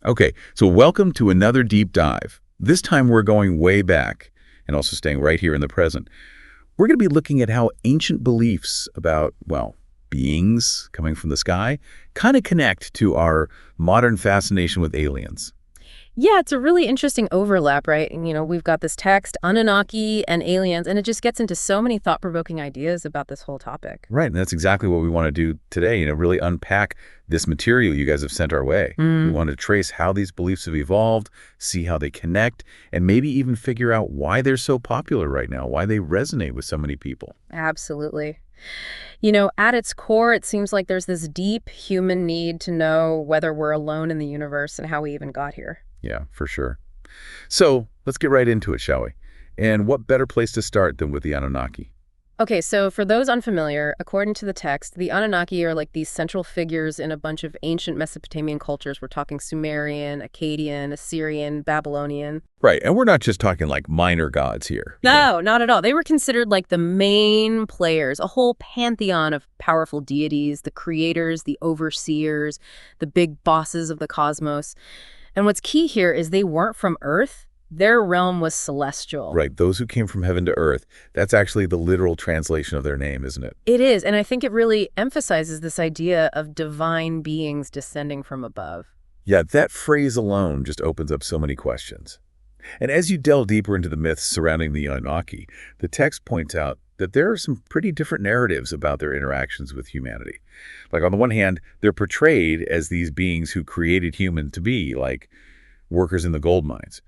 Okay, so welcome to another deep dive. This time we're going way back and also staying right here in the present. We're going to be looking at how ancient beliefs about, well, beings coming from the sky kind of connect to our modern fascination with aliens. Yeah, it's a really interesting overlap, right? And, we've got this text, Anunnaki and Aliens, and it just gets into so many thought-provoking ideas about this whole topic. Right, and that's exactly what we want to do today, really unpack this material you guys have sent our way. We want to trace how these beliefs have evolved, see how they connect, and maybe even figure out why they're so popular right now, why they resonate with so many people. Absolutely. At its core, it seems like there's this deep human need to know whether we're alone in the universe and how we even got here. Yeah, for sure. So let's get right into it, shall we? And what better place to start than with the Anunnaki? Okay, so for those unfamiliar, according to the text, the Anunnaki are like these central figures in a bunch of ancient Mesopotamian cultures. We're talking Sumerian, Akkadian, Assyrian, Babylonian. Right, and we're not just talking like minor gods here. No, not at all. They were considered like the main players, a whole pantheon of powerful deities, the creators, the overseers, the big bosses of the cosmos. And what's key here is they weren't from Earth. Their realm was celestial. Right, those who came from heaven to earth. That's actually the literal translation of their name, isn't it? It is, and I think it really emphasizes this idea of divine beings descending from above. Yeah, that phrase alone just opens up so many questions. And as you delve deeper into the myths surrounding the Anunnaki, the text points out that there are some pretty different narratives about their interactions with humanity. Like, on the one hand, they're portrayed as these beings who created human to be, like workers in the gold mines.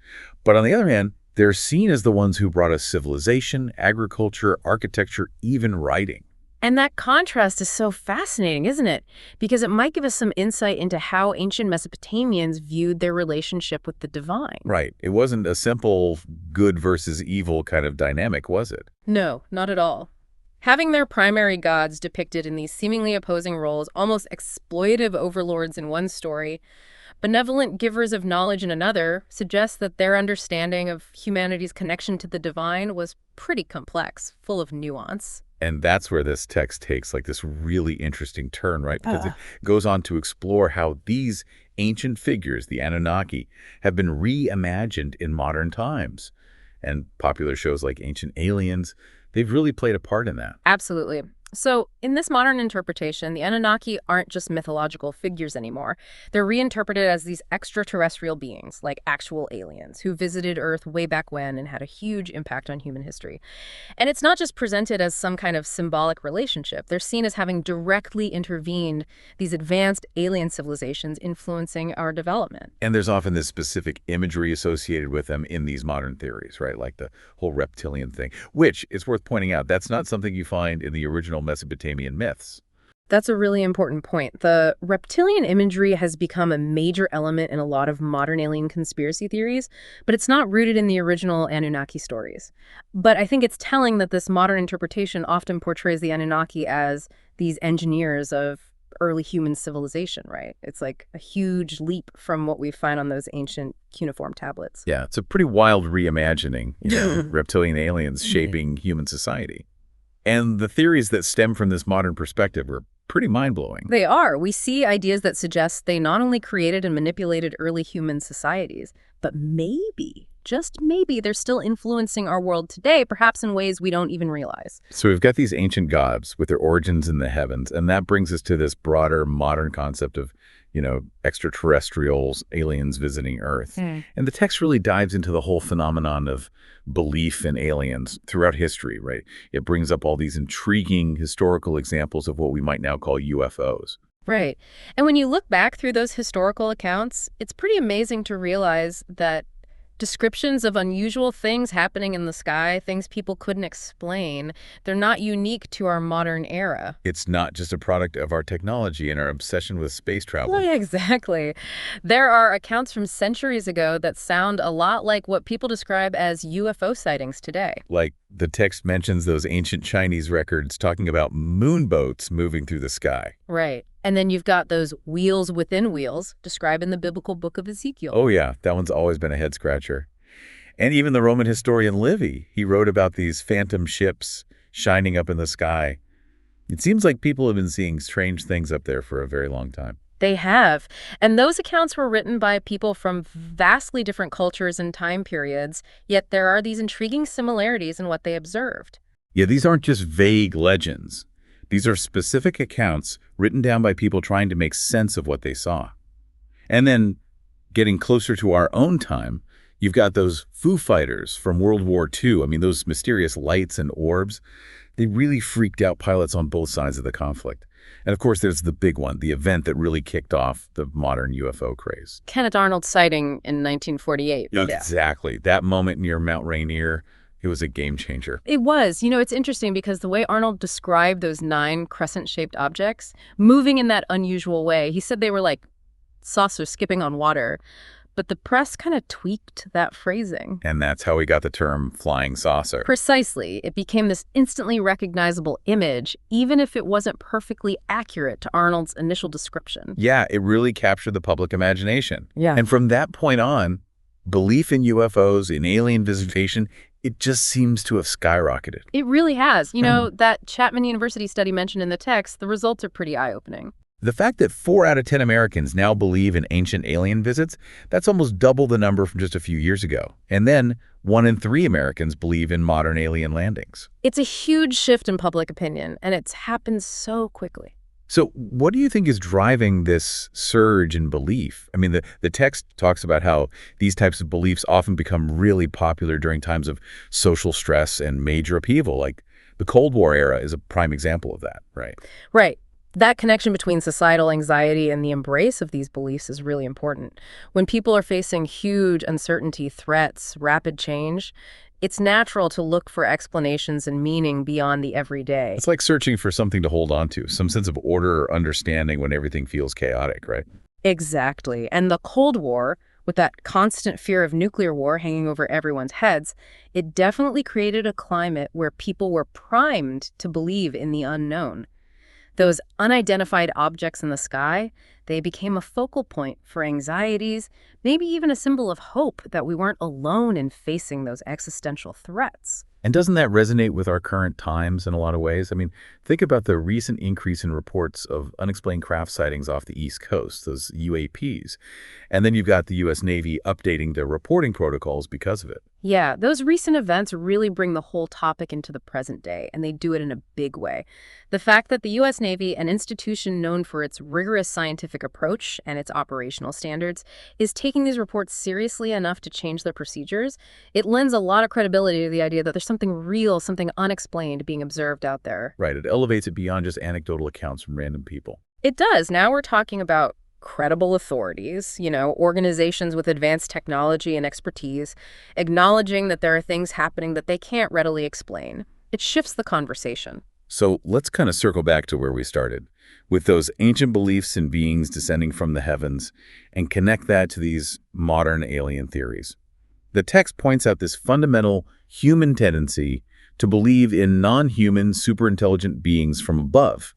But on the other hand, they're seen as the ones who brought us civilization, agriculture, architecture, even writing. And that contrast is so fascinating, isn't it? Because it might give us some insight into how ancient Mesopotamians viewed their relationship with the divine. Right. It wasn't a simple good versus evil kind of dynamic, was it? No, not at all. Having their primary gods depicted in these seemingly opposing roles, almost exploitive overlords in one story, benevolent givers of knowledge in another, suggests that their understanding of humanity's connection to the divine was pretty complex, full of nuance. And that's where this text takes like this really interesting turn, right? Because it goes on to explore how these ancient figures, the Anunnaki, have been reimagined in modern times. And popular shows like Ancient Aliens, they've really played a part in that. Absolutely. So, in this modern interpretation, the Anunnaki aren't just mythological figures anymore. They're reinterpreted as these extraterrestrial beings, like actual aliens, who visited Earth way back when and had a huge impact on human history. And it's not just presented as some kind of symbolic relationship. They're seen as having directly intervened these advanced alien civilizations influencing our development. And there's often this specific imagery associated with them in these modern theories, right? Like the whole reptilian thing, which it's worth pointing out, that's not something you find in the original Mesopotamian myths. That's a really important point. The reptilian imagery has become a major element in a lot of modern alien conspiracy theories, but it's not rooted in the original Anunnaki stories. But I think it's telling that this modern interpretation often portrays the Anunnaki as these engineers of early human civilization, right? It's like a huge leap from what we find on those ancient cuneiform tablets. Yeah, it's a pretty wild reimagining, reptilian aliens shaping human society. And the theories that stem from this modern perspective are pretty mind-blowing. They are. We see ideas that suggest they not only created and manipulated early human societies, but maybe, just maybe, they're still influencing our world today, perhaps in ways we don't even realize. So we've got these ancient gods with their origins in the heavens, and that brings us to this broader modern concept of extraterrestrials, aliens visiting Earth. And the text really dives into the whole phenomenon of belief in aliens throughout history, right? It brings up all these intriguing historical examples of what we might now call UFOs. Right. And when you look back through those historical accounts, it's pretty amazing to realize that descriptions of unusual things happening in the sky, things people couldn't explain, they're not unique to our modern era. It's not just a product of our technology and our obsession with space travel. Yeah, exactly. There are accounts from centuries ago that sound a lot like what people describe as UFO sightings today. Like the text mentions those ancient Chinese records talking about moonboats moving through the sky. Right. And then you've got those wheels within wheels described in the biblical book of Ezekiel. Oh yeah, that one's always been a head scratcher. And even the Roman historian Livy, he wrote about these phantom ships shining up in the sky. It seems like people have been seeing strange things up there for a very long time. They have. And those accounts were written by people from vastly different cultures and time periods, yet there are these intriguing similarities in what they observed. Yeah, these aren't just vague legends. These are specific accounts written down by people trying to make sense of what they saw. And then, getting closer to our own time, you've got those Foo Fighters from World War II. I mean, those mysterious lights and orbs, they really freaked out pilots on both sides of the conflict. And of course, there's the big one, the event that really kicked off the modern UFO craze. Kenneth Arnold's sighting in 1948. Yeah. Exactly. That moment near Mount Rainier, it was a game changer. It was. It's interesting because the way Arnold described those 9 crescent-shaped objects moving in that unusual way, he said they were like saucers skipping on water. But the press kind of tweaked that phrasing. And that's how we got the term flying saucer. Precisely. It became this instantly recognizable image, even if it wasn't perfectly accurate to Arnold's initial description. Yeah, it really captured the public imagination. Yeah. And from that point on, belief in UFOs, in alien visitation, it just seems to have skyrocketed. It really has. That Chapman University study mentioned in the text, the results are pretty eye-opening. The fact that 4 out of 10 Americans now believe in ancient alien visits, that's almost double the number from just a few years ago. And then 1 in 3 Americans believe in modern alien landings. It's a huge shift in public opinion, and it's happened so quickly. So what do you think is driving this surge in belief? I mean, the text talks about how these types of beliefs often become really popular during times of social stress and major upheaval. Like the Cold War era is a prime example of that, right? Right. That connection between societal anxiety and the embrace of these beliefs is really important. When people are facing huge uncertainty, threats, rapid change, it's natural to look for explanations and meaning beyond the everyday. It's like searching for something to hold on to, some sense of order or understanding when everything feels chaotic, right? Exactly. And the Cold War, with that constant fear of nuclear war hanging over everyone's heads, it definitely created a climate where people were primed to believe in the unknown. Those unidentified objects in the sky, they became a focal point for anxieties, maybe even a symbol of hope that we weren't alone in facing those existential threats. And doesn't that resonate with our current times in a lot of ways? I mean, think about the recent increase in reports of unexplained craft sightings off the East Coast, those UAPs. And then you've got the U.S. Navy updating their reporting protocols because of it. Yeah, those recent events really bring the whole topic into the present day, and they do it in a big way. The fact that the U.S. Navy, an institution known for its rigorous scientific approach and its operational standards, is taking these reports seriously enough to change their procedures, it lends a lot of credibility to the idea that there's something real, something unexplained being observed out there. Right, it elevates it beyond just anecdotal accounts from random people. It does. Now we're talking about credible authorities, organizations with advanced technology and expertise, acknowledging that there are things happening that they can't readily explain. It shifts the conversation. So let's kind of circle back to where we started, with those ancient beliefs in beings descending from the heavens, and connect that to these modern alien theories. The text points out this fundamental human tendency to believe in non-human, superintelligent beings from above.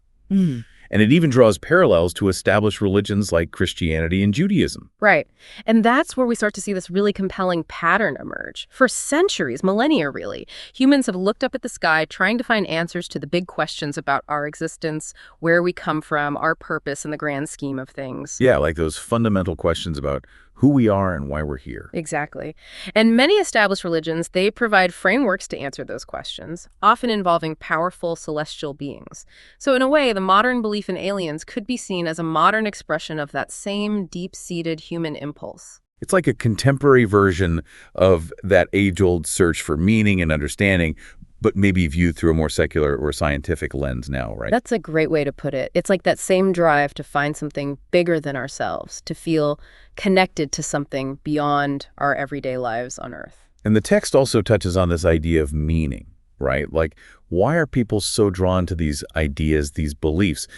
And it even draws parallels to established religions like Christianity and Judaism. Right. And that's where we start to see this really compelling pattern emerge. For centuries, millennia really, humans have looked up at the sky trying to find answers to the big questions about our existence, where we come from, our purpose in the grand scheme of things. Yeah, like those fundamental questions about who we are and why we're here. Exactly. And many established religions, they provide frameworks to answer those questions, often involving powerful celestial beings. So in a way, the modern belief in aliens could be seen as a modern expression of that same deep-seated human impulse. It's like a contemporary version of that age-old search for meaning and understanding, but maybe viewed through a more secular or scientific lens now, right? That's a great way to put it. It's like that same drive to find something bigger than ourselves, to feel connected to something beyond our everyday lives on Earth. And the text also touches on this idea of meaning, right? Like, why are people so drawn to these ideas, these beliefs?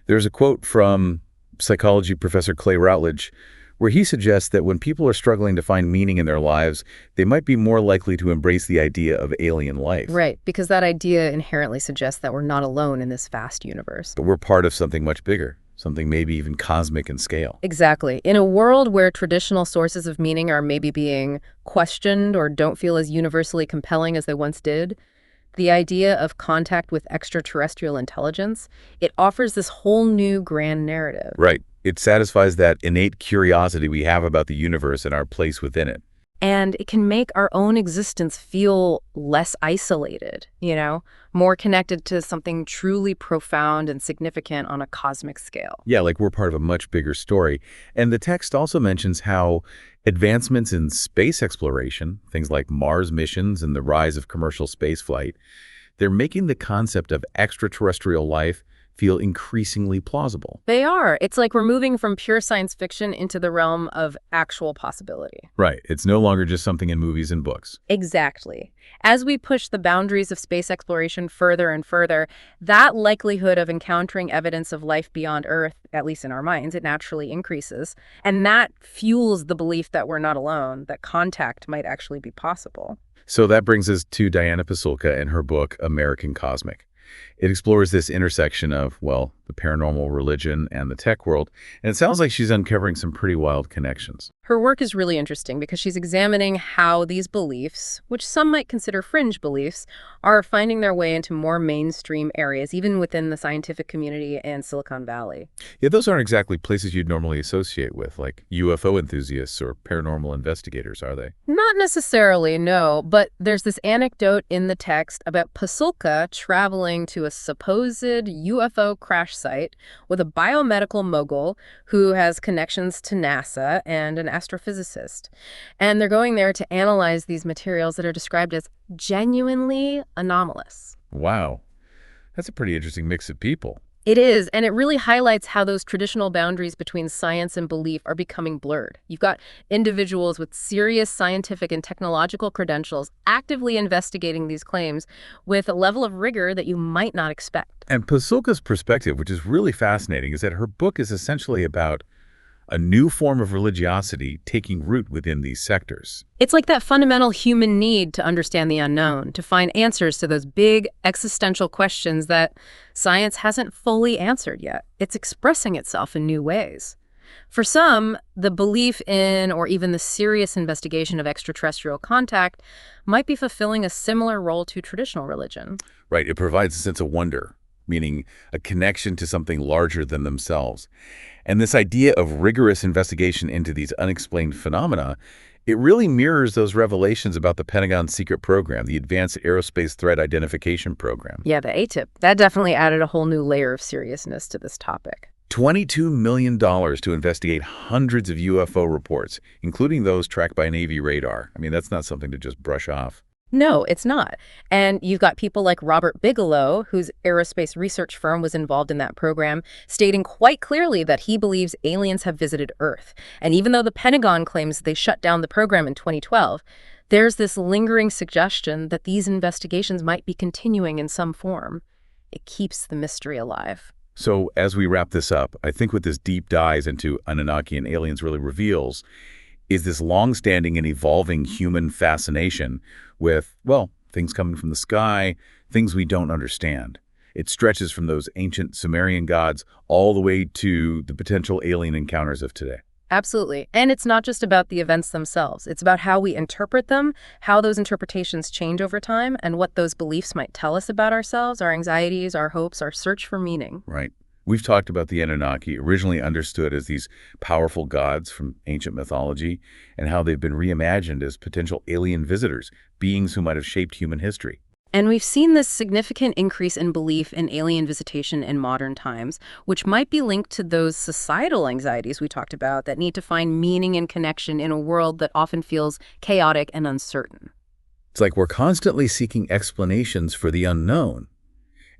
There's a quote from psychology professor Clay Routledge where he suggests that when people are struggling to find meaning in their lives, they might be more likely to embrace the idea of alien life. Right, because that idea inherently suggests that we're not alone in this vast universe. But we're part of something much bigger, something maybe even cosmic in scale. Exactly. In a world where traditional sources of meaning are maybe being questioned or don't feel as universally compelling as they once did, the idea of contact with extraterrestrial intelligence, it offers this whole new grand narrative. Right. It satisfies that innate curiosity we have about the universe and our place within it. And it can make our own existence feel less isolated, more connected to something truly profound and significant on a cosmic scale. Yeah, like we're part of a much bigger story. And the text also mentions how advancements in space exploration, things like Mars missions and the rise of commercial spaceflight, they're making the concept of extraterrestrial life feel increasingly plausible. They are. It's like we're moving from pure science fiction into the realm of actual possibility. Right. It's no longer just something in movies and books. Exactly. As we push the boundaries of space exploration further and further, that likelihood of encountering evidence of life beyond Earth, at least in our minds, it naturally increases. And that fuels the belief that we're not alone, that contact might actually be possible. So that brings us to Diana Pasulka and her book, American Cosmic. It explores this intersection of, well, the paranormal, religion, and the tech world, and it sounds like she's uncovering some pretty wild connections. Her work is really interesting because she's examining how these beliefs, which some might consider fringe beliefs, are finding their way into more mainstream areas, even within the scientific community and Silicon Valley. Yeah, those aren't exactly places you'd normally associate with, like UFO enthusiasts or paranormal investigators, are they? Not necessarily, no, but there's this anecdote in the text about Pasulka traveling to a supposed UFO crash site with a biomedical mogul who has connections to NASA and an astrophysicist. And they're going there to analyze these materials that are described as genuinely anomalous. Wow. That's a pretty interesting mix of people. It is, and it really highlights how those traditional boundaries between science and belief are becoming blurred. You've got individuals with serious scientific and technological credentials actively investigating these claims with a level of rigor that you might not expect. And Pasulka's perspective, which is really fascinating, is that her book is essentially about a new form of religiosity taking root within these sectors. It's like that fundamental human need to understand the unknown, to find answers to those big existential questions that science hasn't fully answered yet. It's expressing itself in new ways. For some, the belief in or even the serious investigation of extraterrestrial contact might be fulfilling a similar role to traditional religion. Right. It provides a sense of wonder, meaning a connection to something larger than themselves. And this idea of rigorous investigation into these unexplained phenomena, it really mirrors those revelations about the Pentagon's secret program, the Advanced Aerospace Threat Identification Program. Yeah, the ATIP. That definitely added a whole new layer of seriousness to this topic. $22 million to investigate hundreds of UFO reports, including those tracked by Navy radar. I mean, that's not something to just brush off. No, it's not. And you've got people like Robert Bigelow, whose aerospace research firm was involved in that program, stating quite clearly that he believes aliens have visited Earth. And even though the Pentagon claims they shut down the program in 2012, there's this lingering suggestion that these investigations might be continuing in some form. It keeps the mystery alive. So as we wrap this up, I think what this deep dive into Anunnaki and aliens really reveals is this long-standing and evolving human fascination with, well, things coming from the sky, things we don't understand. It stretches from those ancient Sumerian gods all the way to the potential alien encounters of today. Absolutely. And it's not just about the events themselves. It's about how we interpret them, how those interpretations change over time, and what those beliefs might tell us about ourselves, our anxieties, our hopes, our search for meaning. Right. We've talked about the Anunnaki, originally understood as these powerful gods from ancient mythology, and how they've been reimagined as potential alien visitors, beings who might have shaped human history. And we've seen this significant increase in belief in alien visitation in modern times, which might be linked to those societal anxieties we talked about that need to find meaning and connection in a world that often feels chaotic and uncertain. It's like we're constantly seeking explanations for the unknown,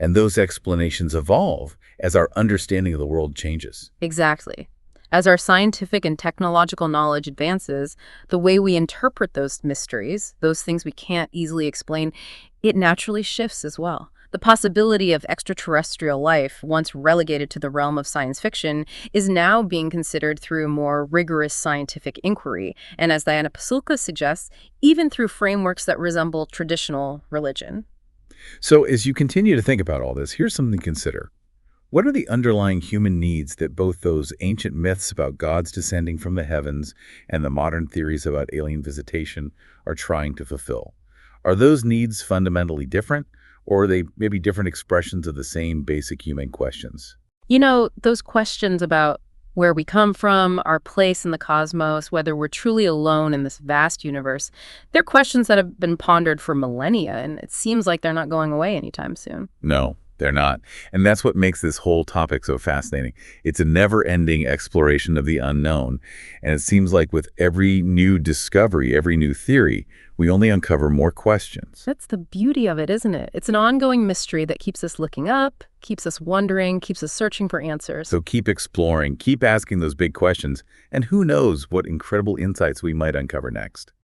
and those explanations evolve as our understanding of the world changes. Exactly. As our scientific and technological knowledge advances, the way we interpret those mysteries, those things we can't easily explain, it naturally shifts as well. The possibility of extraterrestrial life, once relegated to the realm of science fiction, is now being considered through more rigorous scientific inquiry, and as Diana Pasulka suggests, even through frameworks that resemble traditional religion. So as you continue to think about all this, here's something to consider. What are the underlying human needs that both those ancient myths about gods descending from the heavens and the modern theories about alien visitation are trying to fulfill? Are those needs fundamentally different, or are they maybe different expressions of the same basic human questions? You know, those questions about Where we come from, our place in the cosmos, whether we're truly alone in this vast universe, they're questions that have been pondered for millennia, and it seems like they're not going away anytime soon. No, they're not. And that's what makes this whole topic so fascinating. It's a never-ending exploration of the unknown. And it seems like with every new discovery, every new theory, we only uncover more questions. That's the beauty of it, isn't it? It's an ongoing mystery that keeps us looking up, keeps us wondering, keeps us searching for answers. So keep exploring, keep asking those big questions, and who knows what incredible insights we might uncover next.